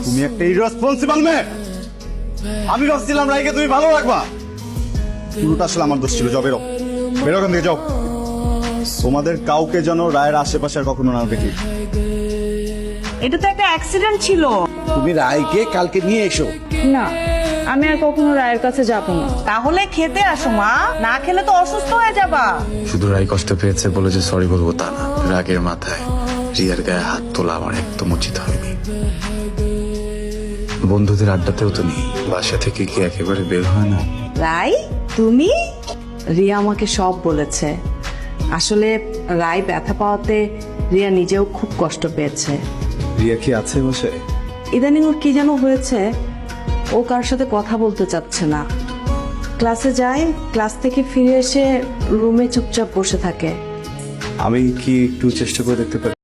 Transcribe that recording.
তুমি একটা ইররেসপন্সিবল মেয়ে। আমি ভাবছিলাম রাইকে তুমি ভালো রাখবা, পুরোটা আসলে আমার দোষ ছিল। যাও, বেরো বেরো ওখান থেকে, যাও। তোমাদের কাউকে যেন রায়ের আশেপাশে আর কখনো না দেখি। এটা তো একটা অ্যাক্সিডেন্ট ছিল। তুমি রায়কে কালকে নিয়ে এসো। না, আমি আর কখনো রায়ের কাছে যাব না। তাহলে খেতে আসো মা, না খেলে তো অসুস্থ হয়ে যাবা। শুধু রাই কষ্ট পেয়েছে বলে যে সরি বলবো তা না। রাগের মাথায় রিয়ার গায়ে হাত তোলা আমার একদম উচিত হয়নি। বন্ধুদের আড্ডাতেও তো নেই, বাসা থেকে কি একেবারে বের হয় না? রাই, তুমি? রিয়া আমাকে সব বলেছে। আসলে রায় ব্যথা পাওয়াতে রিয়া নিজেও খুব কষ্ট পেয়েছে। রিয়া কি আছে বসে? ইদানিং ওর কি যেন হয়েছে, ও কার সাথে কথা বলতে চাচ্ছে না। ক্লাসে যায়, ক্লাস থেকে ফিরে এসে রুমে চুপচাপ বসে থাকে। আমি কি একটু চেষ্টা করে দেখতে পারি?